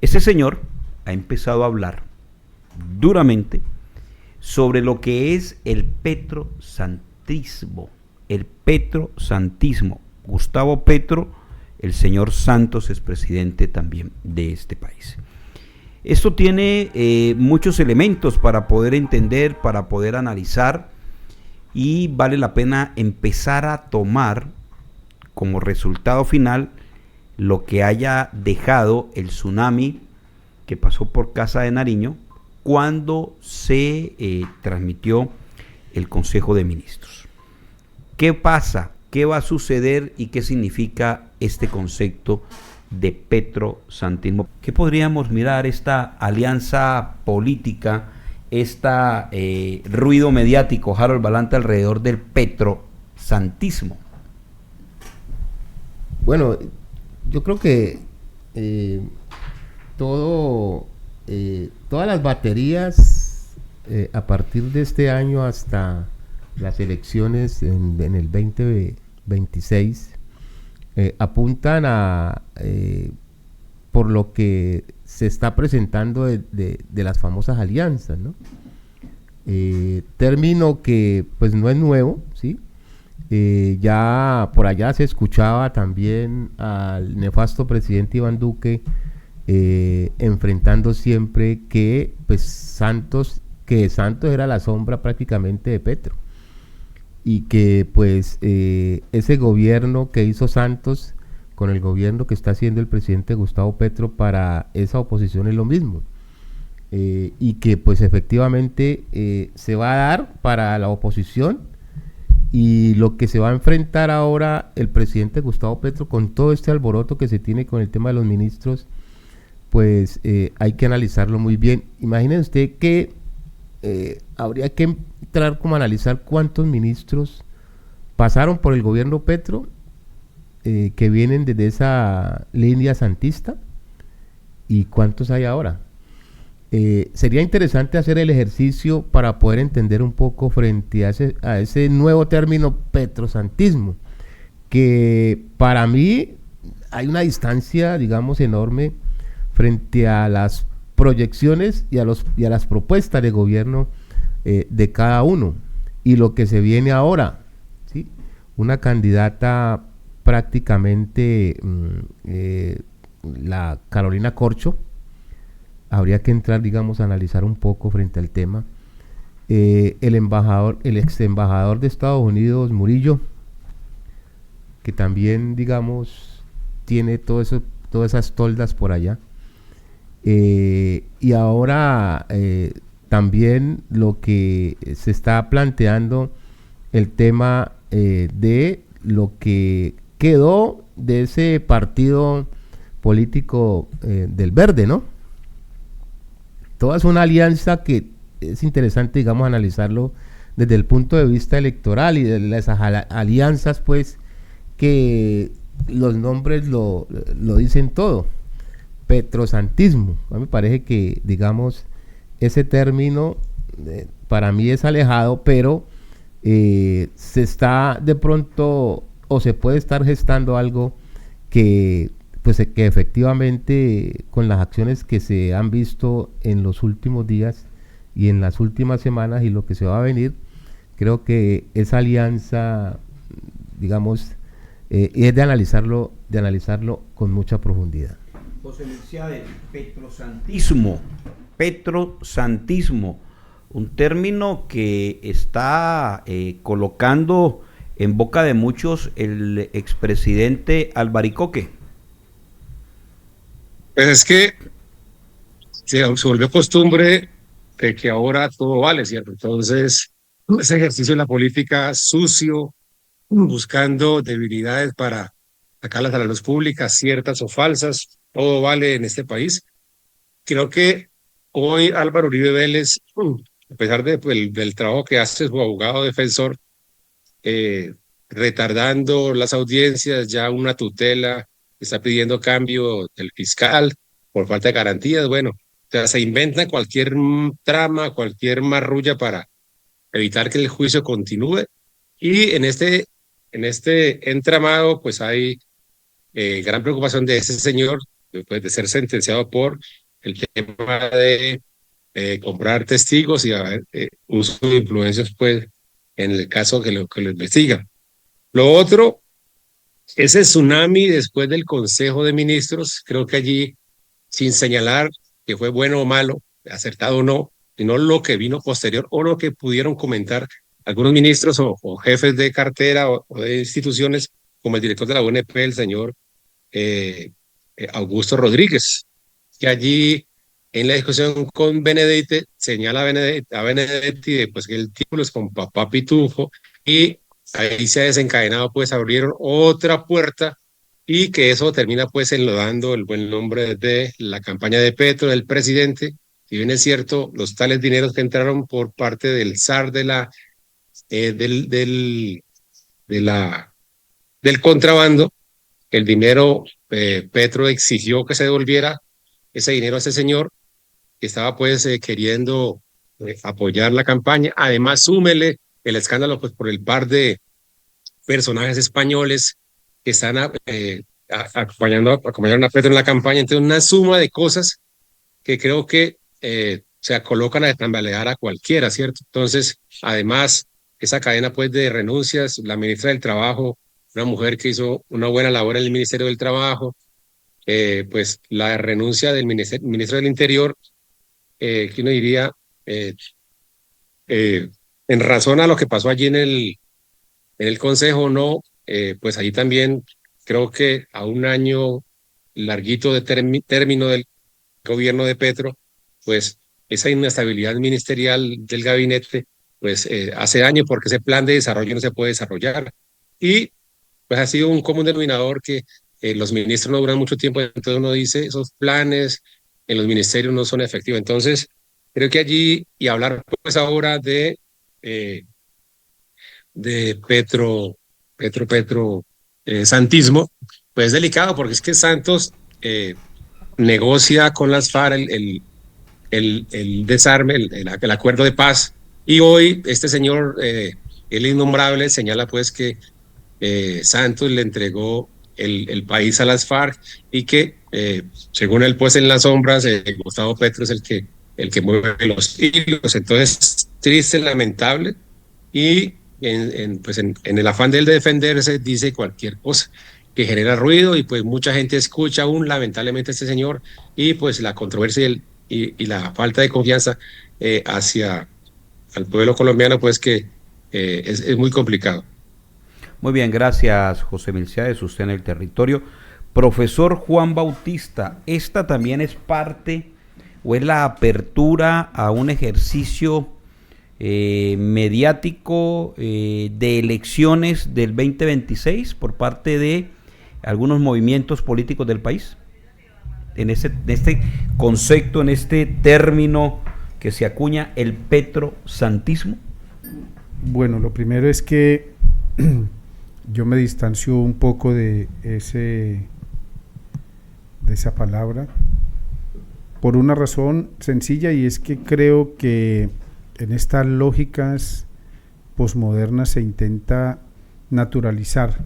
Este señor ha empezado a hablar duramente sobre lo que es el petrosantismo. El petrosantismo. Gustavo Petro, el señor Santos, es presidente también de este país. Esto tiene muchos elementos para poder entender, para poder analizar, y vale la pena empezar a tomar como resultado final lo que haya dejado el tsunami que pasó por Casa de Nariño cuando se transmitió el Consejo de Ministros. ¿Qué pasa? ¿Qué va a suceder y qué significa este concepto de petrosantismo? ¿Qué podríamos mirar esta alianza política, ruido mediático, Harold Balanta, alrededor del petrosantismo? Bueno, yo creo que todo, todas las baterías a partir de este año hasta las elecciones en el 2026 apuntan a, por lo que se está presentando de las famosas alianzas, ¿no? Término que pues no es nuevo, ¿sí? Ya por allá se escuchaba también al nefasto presidente Iván Duque enfrentando siempre que pues Santos era la sombra prácticamente de Petro, y que pues ese gobierno que hizo Santos con el gobierno que está haciendo el presidente Gustavo Petro para esa oposición es lo mismo, y que pues efectivamente se va a dar para la oposición, y lo que se va a enfrentar ahora el presidente Gustavo Petro con todo este alboroto que se tiene con el tema de los ministros, pues hay que analizarlo muy bien. Imaginen usted que habría que entrar como a analizar cuántos ministros pasaron por el gobierno Petro que vienen desde esa línea santista y cuántos hay ahora. Sería interesante hacer el ejercicio para poder entender un poco frente a ese nuevo término petrosantismo, que para mí hay una distancia, digamos, enorme frente a las proyecciones y a las propuestas de gobierno de cada uno, y lo que se viene ahora, ¿sí? Una candidata prácticamente la Carolina Corcho. Habría que entrar, digamos, a analizar un poco frente al tema. El ex embajador de Estados Unidos, Murillo, que también, digamos, tiene todas esas toldas por allá. Y ahora también lo que se está planteando, el tema de lo que quedó de ese partido político del Verde, ¿no? Toda es una alianza que es interesante, digamos, analizarlo desde el punto de vista electoral, y de esas alianzas, pues, que los nombres lo dicen todo. Petrosantismo. A mí me parece que, digamos, ese término para mí es alejado, pero se está de pronto, o se puede estar gestando algo que pues que efectivamente, con las acciones que se han visto en los últimos días y en las últimas semanas y lo que se va a venir, creo que esa alianza, digamos, es de analizarlo con mucha profundidad. José Merced, petrosantismo, un término que está colocando en boca de muchos el expresidente Albaricoque. Pues es que se volvió costumbre de que ahora todo vale, ¿cierto? Entonces, ese ejercicio de la política sucio, buscando debilidades para sacarlas a la luz pública, ciertas o falsas, todo vale en este país. Creo que hoy Álvaro Uribe Vélez, a pesar del trabajo que hace su abogado defensor, retardando las audiencias, ya una tutela, está pidiendo cambio del fiscal por falta de garantías. Bueno, o sea, se inventan cualquier trama, cualquier marrulla para evitar que el juicio continúe. Y en este entramado, pues hay gran preocupación de ese señor pues, de ser sentenciado por el tema de comprar testigos y haber uso de influencias, pues, en el caso que lo investigan. Lo otro, ese tsunami después del Consejo de Ministros, creo que allí, sin señalar que fue bueno o malo, acertado o no, sino lo que vino posterior o lo que pudieron comentar algunos ministros o jefes de cartera o de instituciones, como el director de la UNP, el señor Augusto Rodríguez, que allí en la discusión con Benedetti señala a Benedetti de, pues, que el título es con papá Pitufo, y ahí se ha desencadenado, pues abrieron otra puerta, y que eso termina pues enlodando el buen nombre de la campaña de Petro, del presidente. Si bien es cierto, los tales dineros que entraron por parte del zar de la, de la, del contrabando, el dinero, Petro exigió que se devolviera ese dinero a ese señor que estaba pues queriendo apoyar la campaña. Además, súmele el escándalo pues por el par de personajes españoles que están acompañaron a Petro en la campaña. Entonces, una suma de cosas que creo que se colocan a tambalear a cualquiera, ¿cierto? Entonces, además, esa cadena pues de renuncias, la ministra del Trabajo, una mujer que hizo una buena labor en el Ministerio del Trabajo, pues la renuncia del ministro del Interior, que uno diría, en razón a lo que pasó allí en el Consejo, no, pues allí también creo que a un año larguito de término del gobierno de Petro, pues esa inestabilidad ministerial del gabinete, pues hace daño porque ese plan de desarrollo no se puede desarrollar. Y pues ha sido un común denominador que los ministros no duran mucho tiempo, entonces uno dice, esos planes en los ministerios no son efectivos. Entonces, creo que allí, y hablar pues ahora de Santismo, pues es delicado porque es que Santos negocia con las FARC el desarme, el acuerdo de paz, y hoy este señor, el innombrable, señala pues que Santos le entregó el país a las FARC y que, según él, pues en las sombras, Gustavo Petro es el que mueve los hilos. Entonces, triste, lamentable, y pues en el afán de él de defenderse, dice cualquier cosa que genera ruido, y pues mucha gente escucha aún, lamentablemente, a este señor, y pues la controversia y la falta de confianza hacia al pueblo colombiano, pues que es muy complicado. Muy bien, gracias José Milciades, usted en el territorio. Profesor Juan Bautista, esta también es parte o es la apertura a un ejercicio mediático de elecciones del 2026 por parte de algunos movimientos políticos del país, en este concepto, en este término que se acuña, el petrosantismo. Bueno, lo primero es que yo me distancio un poco de esa palabra por una razón sencilla, y es que creo que en estas lógicas posmodernas se intenta naturalizar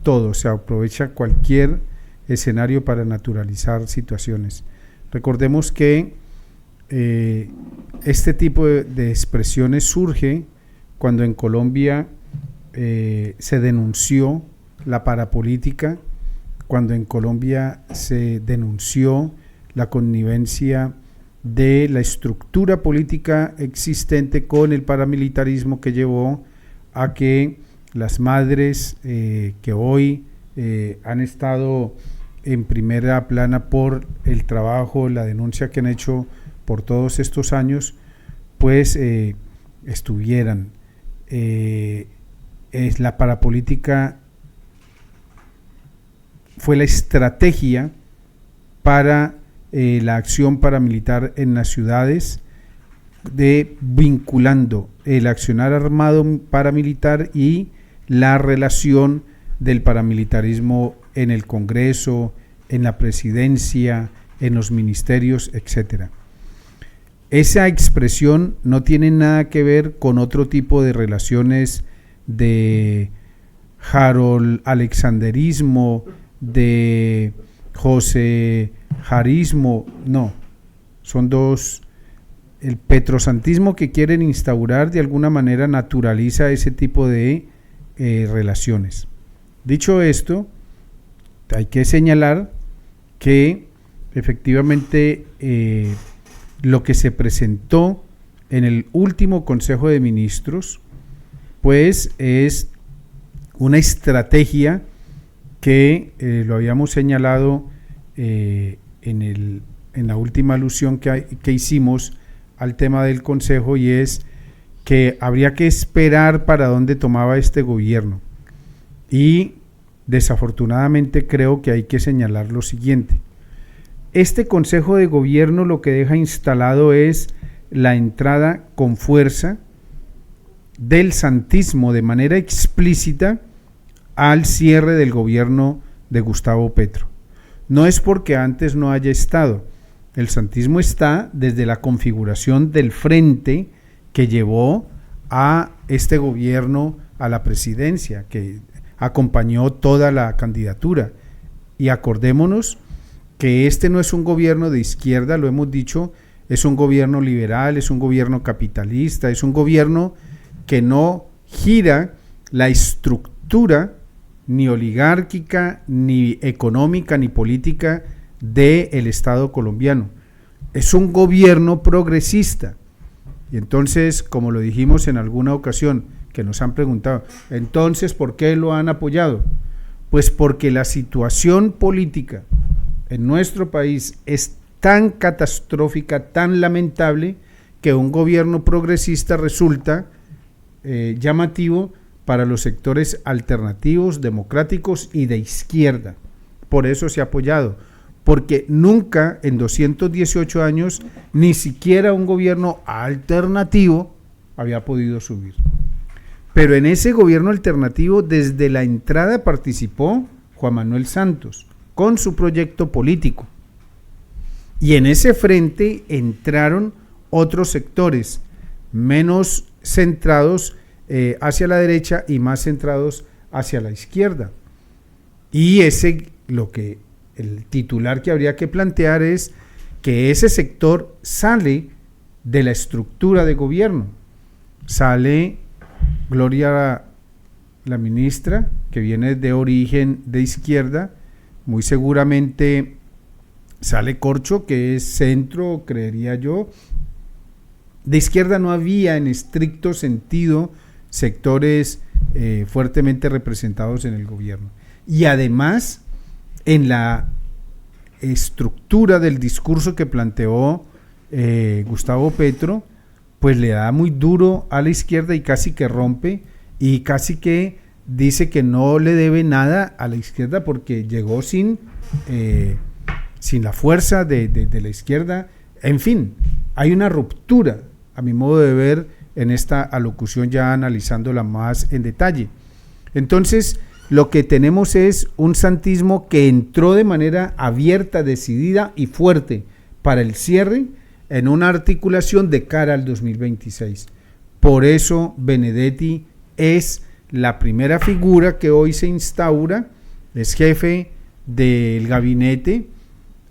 todo, se aprovecha cualquier escenario para naturalizar situaciones. Recordemos que este tipo de expresiones surge cuando en Colombia se denunció la parapolítica, cuando en Colombia se denunció la connivencia de la estructura política existente con el paramilitarismo, que llevó a que las madres que hoy han estado en primera plana por el trabajo, la denuncia que han hecho por todos estos años, pues estuvieran. La parapolítica fue la estrategia para la acción paramilitar en las ciudades, vinculando el accionar armado paramilitar y la relación del paramilitarismo en el Congreso, en la presidencia, en los ministerios, etcétera. Esa expresión no tiene nada que ver con otro tipo de relaciones de Harold Alexanderismo, de José Jarismo, no, son dos. El petrosantismo que quieren instaurar de alguna manera naturaliza ese tipo de relaciones. Dicho esto, hay que señalar que efectivamente lo que se presentó en el último Consejo de Ministros, pues es una estrategia que lo habíamos señalado en la última alusión que hicimos al tema del Consejo, y es que habría que esperar para dónde tomaba este gobierno. Y desafortunadamente creo que hay que señalar lo siguiente. Este Consejo de Gobierno lo que deja instalado es la entrada con fuerza del santismo de manera explícita al cierre del gobierno de Gustavo Petro. No es porque antes no haya estado. El santismo está desde la configuración del frente que llevó a este gobierno a la presidencia, que acompañó toda la candidatura. Y acordémonos que este no es un gobierno de izquierda, lo hemos dicho, es un gobierno liberal, es un gobierno capitalista, es un gobierno que no gira la estructura ni oligárquica, ni económica, ni política del Estado colombiano. Es un gobierno progresista. Y entonces, como lo dijimos en alguna ocasión, que nos han preguntado, entonces, ¿por qué lo han apoyado? Pues porque la situación política en nuestro país es tan catastrófica, tan lamentable, que un gobierno progresista resulta llamativo para los sectores alternativos, democráticos y de izquierda. Por eso se ha apoyado, porque nunca en 218 años ni siquiera un gobierno alternativo había podido subir. Pero en ese gobierno alternativo desde la entrada participó Juan Manuel Santos con su proyecto político. Y en ese frente entraron otros sectores menos centrados hacia la derecha y más centrados hacia la izquierda. Y el titular que habría que plantear es que ese sector sale de la estructura de gobierno. Sale Gloria, la ministra, que viene de origen de izquierda, muy seguramente sale Corcho, que es centro, creería yo. De izquierda no había en estricto sentido sectores fuertemente representados en el gobierno. Y además, en la estructura del discurso que planteó Gustavo Petro, pues le da muy duro a la izquierda y casi que rompe, y casi que dice que no le debe nada a la izquierda porque llegó sin la fuerza de la izquierda. En fin, hay una ruptura, a mi modo de ver, en esta alocución, ya analizándola más en detalle. Entonces, lo que tenemos es un santismo que entró de manera abierta, decidida y fuerte para el cierre en una articulación de cara al 2026. Por eso Benedetti es la primera figura que hoy se instaura, es jefe del gabinete,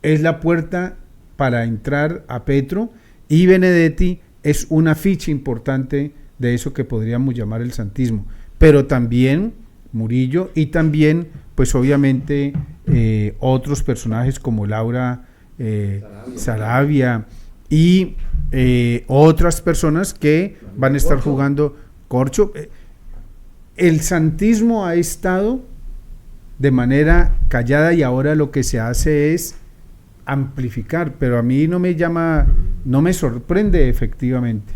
es la puerta para entrar a Petro, y Benedetti es una ficha importante de eso que podríamos llamar el santismo. Pero también Murillo y también, pues obviamente, otros personajes como Laura Sarabia y otras personas que van a estar jugando. Corcho. El santismo ha estado de manera callada y ahora lo que se hace es amplificar, pero a mí no me sorprende efectivamente.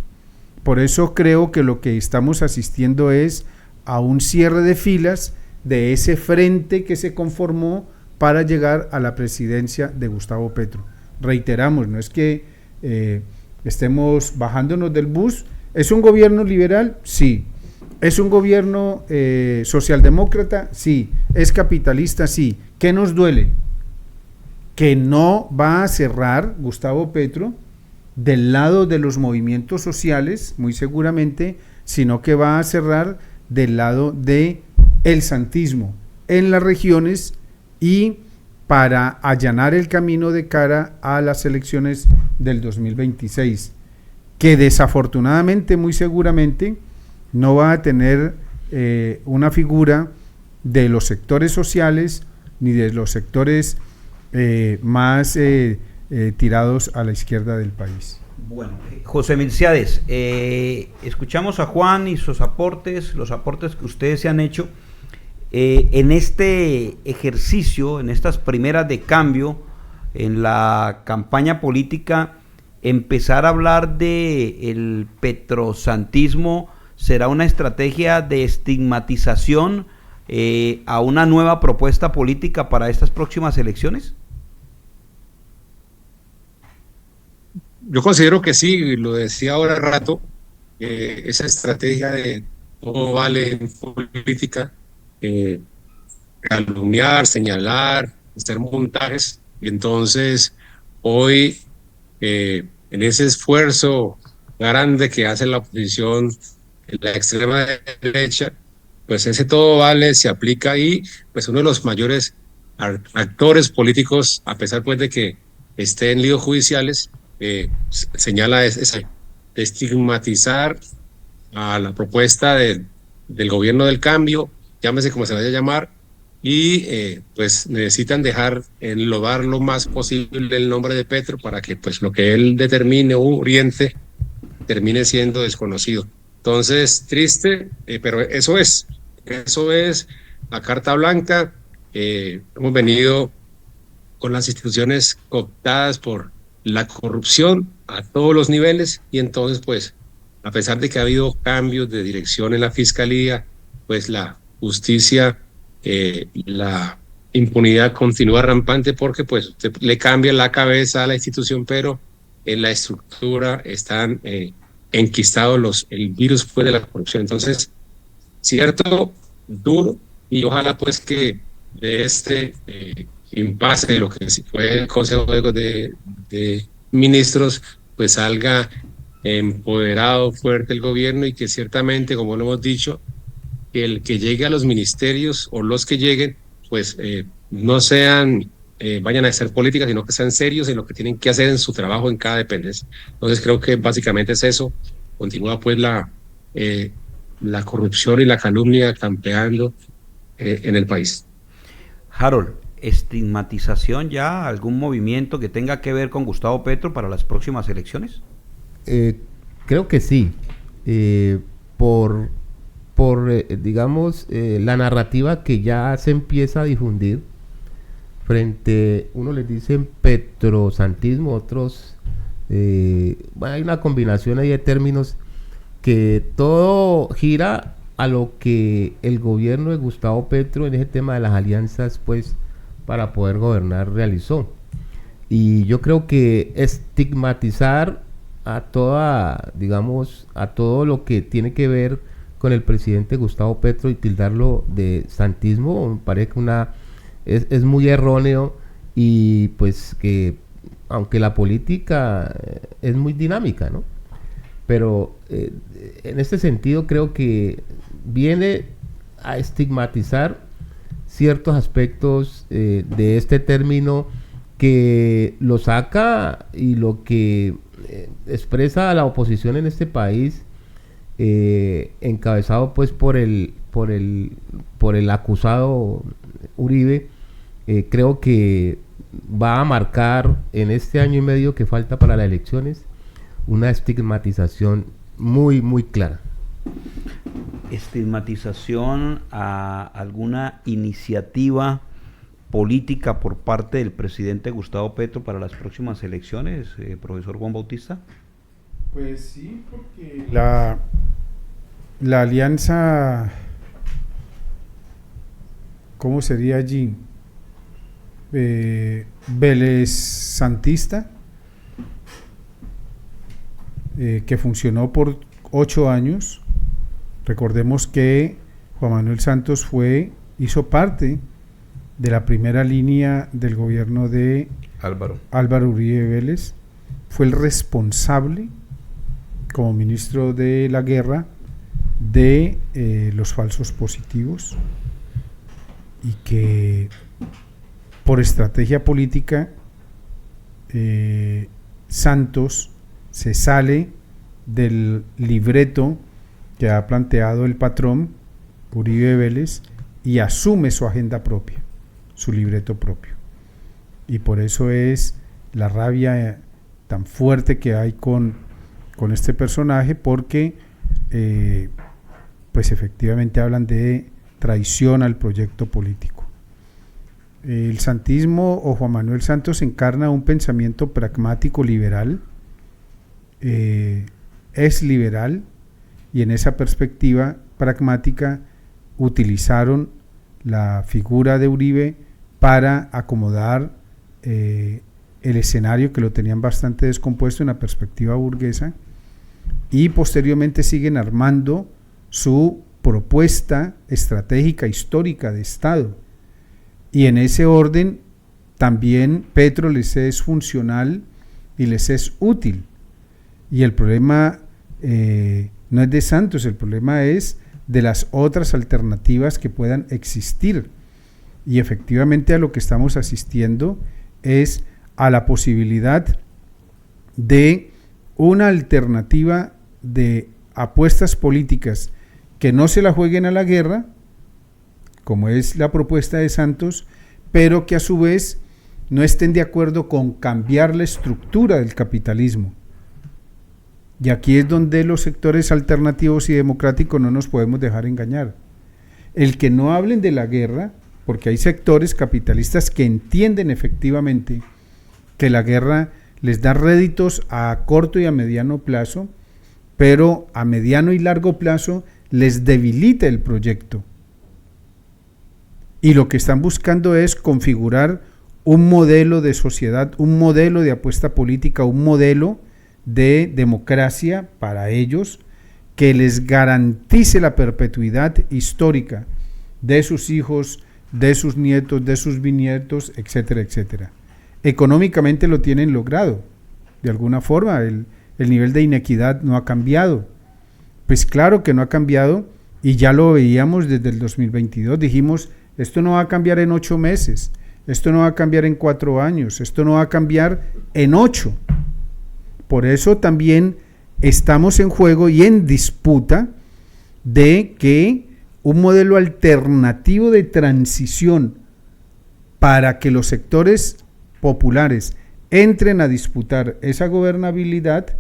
Por eso creo que lo que estamos asistiendo es a un cierre de filas de ese frente que se conformó para llegar a la presidencia de Gustavo Petro. Reiteramos, no es que estemos bajándonos del bus. ¿Es un gobierno liberal? Sí. ¿Es un gobierno socialdemócrata? Sí. ¿Es capitalista? Sí. ¿Qué nos duele? Que no va a cerrar Gustavo Petro del lado de los movimientos sociales, muy seguramente, sino que va a cerrar del lado de el santismo en las regiones y para allanar el camino de cara a las elecciones del 2026, que desafortunadamente, muy seguramente, no va a tener una figura de los sectores sociales ni de los sectores más tirados a la izquierda del país. Bueno, José Milciades, escuchamos a Juan y sus aportes, los aportes que ustedes se han hecho en este ejercicio, en estas primeras de cambio, en la campaña política. Empezar a hablar de el petrosantismo será una estrategia de estigmatización a una nueva propuesta política para estas próximas elecciones. Yo considero que sí, lo decía ahora rato, esa estrategia de todo vale en política, calumniar, señalar, hacer montajes, y entonces hoy en ese esfuerzo grande que hace la oposición, la extrema derecha, pues ese todo vale se aplica ahí, pues uno de los mayores actores políticos, a pesar pues de que esté en líos judiciales, señala esa de estigmatizar a la propuesta del gobierno del cambio, llámese como se vaya a llamar, y pues necesitan dejar enlodar lo más posible el nombre de Petro para que pues lo que él determine o oriente termine siendo desconocido. Entonces, triste, pero eso es la carta blanca. Hemos venido con las instituciones cooptadas por la corrupción a todos los niveles, y entonces pues a pesar de que ha habido cambios de dirección en la fiscalía, pues la justicia, la impunidad continúa rampante porque pues usted le cambia la cabeza a la institución, pero en la estructura están enquistados el virus pues, de la corrupción. Entonces, cierto, duro, y ojalá pues que de este impasse de lo que fue el Consejo de Ministros, pues salga empoderado, fuerte el gobierno, y que ciertamente, como lo hemos dicho, el que llegue a los ministerios o los que lleguen, pues no sean, vayan a hacer política, sino que sean serios en lo que tienen que hacer en su trabajo en cada dependencia. Entonces creo que básicamente es eso. Continúa pues la corrupción y la calumnia campeando en el país. Harold, ¿estigmatización ya, algún movimiento que tenga que ver con Gustavo Petro para las próximas elecciones? Creo que sí, por digamos, la narrativa que ya se empieza a difundir frente, unos les dicen petrosantismo, otros, bueno, hay una combinación ahí de términos que todo gira a lo que el gobierno de Gustavo Petro en ese tema de las alianzas, pues, para poder gobernar realizó. Y yo creo que estigmatizar a toda, digamos, a todo lo que tiene que ver con el presidente Gustavo Petro y tildarlo de santismo, me parece que es muy erróneo, y pues que aunque la política es muy dinámica, ¿no? Pero en este sentido creo que viene a estigmatizar ciertos aspectos de este término, que lo saca y lo que expresa a la oposición en este país, encabezado pues por el acusado Uribe. Creo que va a marcar en este año y medio que falta para las elecciones una estigmatización muy, muy clara. Estigmatización a alguna iniciativa política por parte del presidente Gustavo Petro para las próximas elecciones, profesor Juan Bautista. Pues sí, porque la alianza, ¿cómo sería allí? Vélez Santista, que funcionó por 8 años. Recordemos que Juan Manuel Santos hizo parte de la primera línea del gobierno de Álvaro Uribe Vélez. Fue el responsable, como ministro de la guerra, de los falsos positivos, y que por estrategia política, Santos se sale del libreto que ha planteado el patrón Uribe Vélez y asume su agenda propia, su libreto propio. Y por eso es la rabia tan fuerte que hay con este personaje, porque pues efectivamente hablan de traición al proyecto político. El santismo o Juan Manuel Santos encarna un pensamiento pragmático liberal, es liberal, y en esa perspectiva pragmática utilizaron la figura de Uribe para acomodar el escenario, que lo tenían bastante descompuesto en la perspectiva burguesa, y posteriormente siguen armando su propuesta estratégica histórica de Estado. Y en ese orden también Petro les es funcional y les es útil. Y el problema no es de Santos, el problema es de las otras alternativas que puedan existir. Y efectivamente a lo que estamos asistiendo es a la posibilidad de una alternativa de apuestas políticas que no se la jueguen a la guerra, como es la propuesta de Santos, pero que a su vez no estén de acuerdo con cambiar la estructura del capitalismo. Y aquí es donde los sectores alternativos y democráticos no nos podemos dejar engañar. El que no hablen de la guerra, porque hay sectores capitalistas que entienden efectivamente que la guerra les da réditos a corto y a mediano plazo, pero a mediano y largo plazo les debilita el proyecto. Y lo que están buscando es configurar un modelo de sociedad, un modelo de apuesta política, un modelo de democracia para ellos que les garantice la perpetuidad histórica de sus hijos, de sus nietos, de sus bisnietos, etcétera, etcétera. Económicamente lo tienen logrado, de alguna forma, el nivel de inequidad no ha cambiado. Pues claro que no ha cambiado, y ya lo veíamos desde el 2022, dijimos, esto no va a cambiar en 8 meses, esto no va a cambiar en 4 años, esto no va a cambiar en 8. Por eso también estamos en juego y en disputa de que un modelo alternativo de transición para que los sectores populares entren a disputar esa gobernabilidad,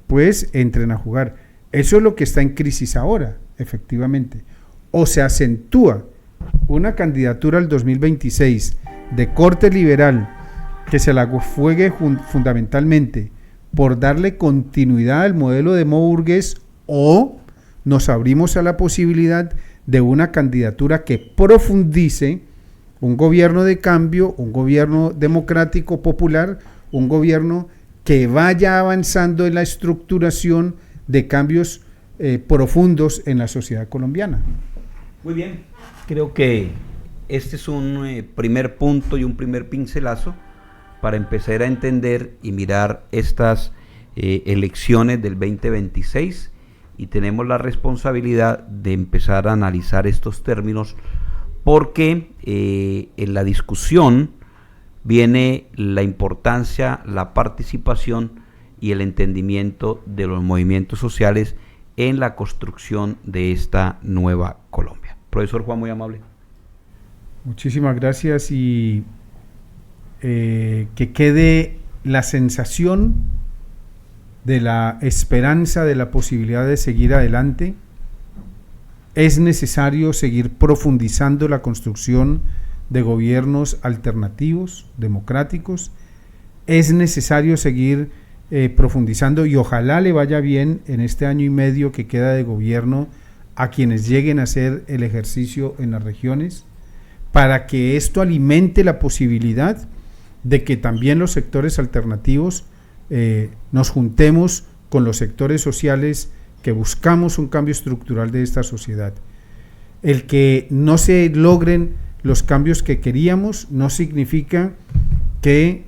pues entren a jugar. Eso es lo que está en crisis ahora, efectivamente. O se acentúa una candidatura al 2026 de corte liberal que se la juegue fundamentalmente por darle continuidad al modelo de burgués, o nos abrimos a la posibilidad de una candidatura que profundice un gobierno de cambio, un gobierno democrático popular, un gobierno que vaya avanzando en la estructuración de cambios profundos en la sociedad colombiana. Muy bien, creo que este es un primer punto y un primer pincelazo para empezar a entender y mirar estas elecciones del 2026, y tenemos la responsabilidad de empezar a analizar estos términos, porque en la discusión viene la importancia, la participación y el entendimiento de los movimientos sociales en la construcción de esta nueva Colombia. Profesor Juan, muy amable. Muchísimas gracias, y que quede la sensación de la esperanza, de la posibilidad de seguir adelante. Es necesario seguir profundizando la construcción de gobiernos alternativos, democráticos. Es necesario seguir profundizando, y ojalá le vaya bien en este año y medio que queda de gobierno a quienes lleguen a hacer el ejercicio en las regiones, para que esto alimente la posibilidad de que también los sectores alternativos nos juntemos con los sectores sociales que buscamos un cambio estructural de esta sociedad. El que no se logren los cambios que queríamos no significa que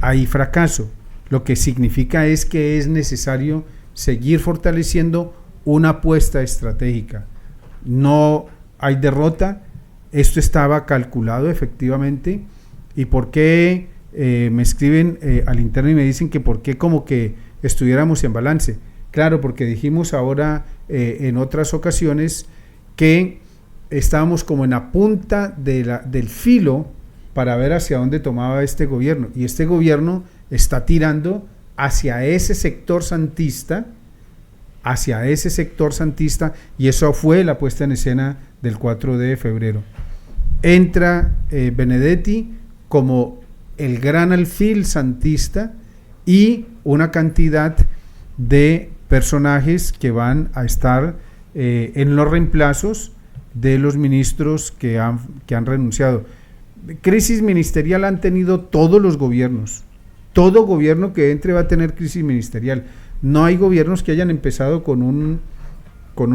hay fracaso. Lo que significa es que es necesario seguir fortaleciendo una apuesta estratégica. No hay derrota. Esto estaba calculado efectivamente, ¿Y por qué me escriben al interno y me dicen que por qué como que estuviéramos en balance? Claro, porque dijimos ahora en otras ocasiones que estábamos como en la punta del filo para ver hacia dónde tomaba este gobierno, y este gobierno está tirando hacia ese sector santista, y eso fue la puesta en escena del 4 de febrero. Entra Benedetti como el gran alfil santista y una cantidad de personajes que van a estar en los reemplazos de los ministros que han renunciado. Crisis ministerial han tenido todos los gobiernos. Todo gobierno que entre va a tener crisis ministerial. No hay gobiernos que hayan empezado con un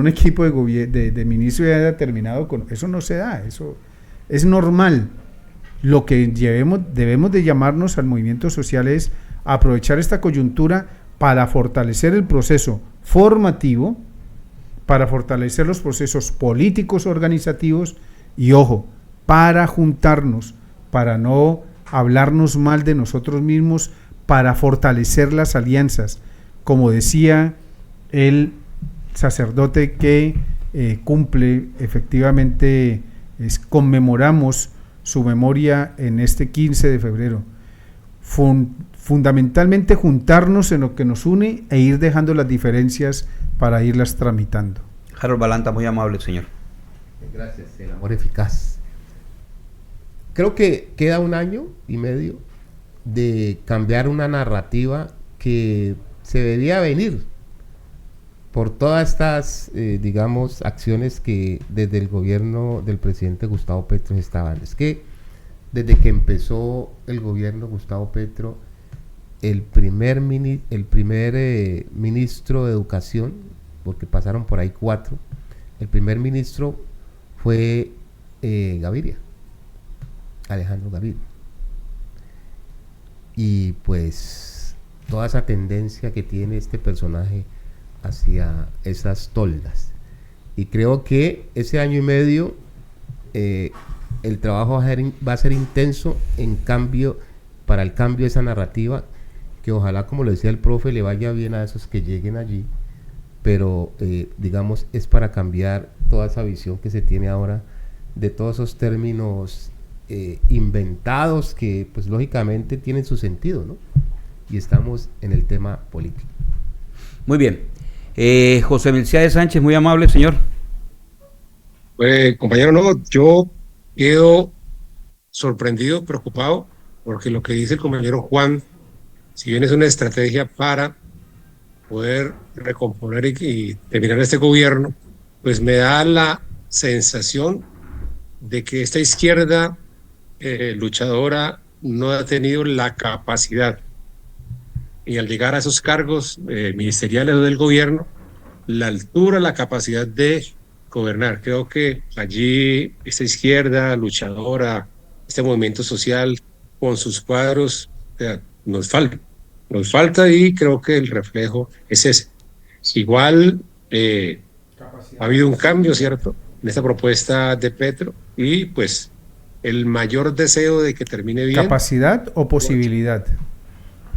equipo de ministros y haya terminado con... Eso no se da, eso es normal. Lo que debemos de llamarnos al movimiento social es aprovechar esta coyuntura para fortalecer el proceso formativo, para fortalecer los procesos políticos organizativos y, ojo, para juntarnos, para no hablarnos mal de nosotros mismos, para fortalecer las alianzas. Como decía el sacerdote que cumple, efectivamente, conmemoramos su memoria en este 15 de febrero. Fundamentalmente juntarnos en lo que nos une e ir dejando las diferencias para irlas tramitando. Harold Balanta, muy amable, señor. Gracias, el amor eficaz. Creo que queda 1 año y medio de cambiar una narrativa que se debía venir por todas estas, digamos, acciones que desde el gobierno del presidente Gustavo Petro estaban. Es que desde que empezó el gobierno Gustavo Petro, el primer ministro de Educación, porque pasaron por ahí 4, el primer ministro fue Gaviria, Alejandro Gaviria. Y pues toda esa tendencia que tiene este personaje hacia esas toldas. Y creo que ese 1 año y medio el trabajo va a ser intenso para el cambio de esa narrativa, que ojalá, como lo decía el profe, le vaya bien a esos que lleguen allí, pero digamos es para cambiar toda esa visión que se tiene ahora de todos esos términos inventados que pues lógicamente tienen su sentido, ¿no? Y estamos en el tema político. Muy bien. José Milciades Sánchez, muy amable, señor. Compañero, no, yo quedo sorprendido, preocupado, porque lo que dice el compañero Juan, si bien es una estrategia para poder recomponer y terminar este gobierno, pues me da la sensación de que esta izquierda luchadora no ha tenido la capacidad, y al llegar a esos cargos ministeriales del gobierno, la altura, la capacidad de gobernar. Creo que allí esta izquierda luchadora, este movimiento social con sus cuadros, nos falta, y creo que el reflejo es ese. Igual ha habido un cambio, ¿cierto?, en esta propuesta de Petro, y pues el mayor deseo de que termine bien. ¿Capacidad o posibilidad?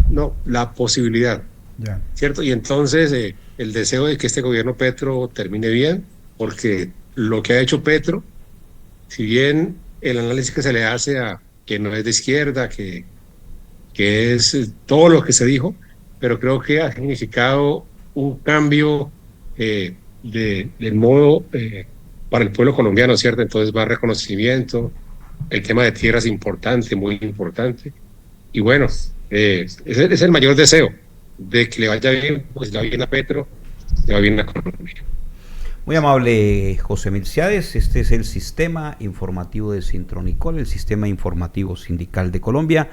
No, la posibilidad, ya, ¿cierto? Y entonces el deseo de que este gobierno Petro termine bien, porque lo que ha hecho Petro, si bien el análisis que se le hace a que no es de izquierda, que es todo lo que se dijo, pero creo que ha significado un cambio del modo para el pueblo colombiano, ¿cierto? Entonces va a reconocimiento, el tema de tierras es importante, muy importante, y bueno, es el mayor deseo, de que le vaya bien, pues le va bien a Petro, le va bien a Colombia. Muy amable, José Milciades. Este es el Sistema Informativo de Sintronicol, el Sistema Informativo Sindical de Colombia.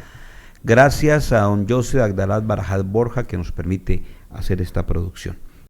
Gracias a don José Agdalat Barajat Borja, que nos permite hacer esta producción.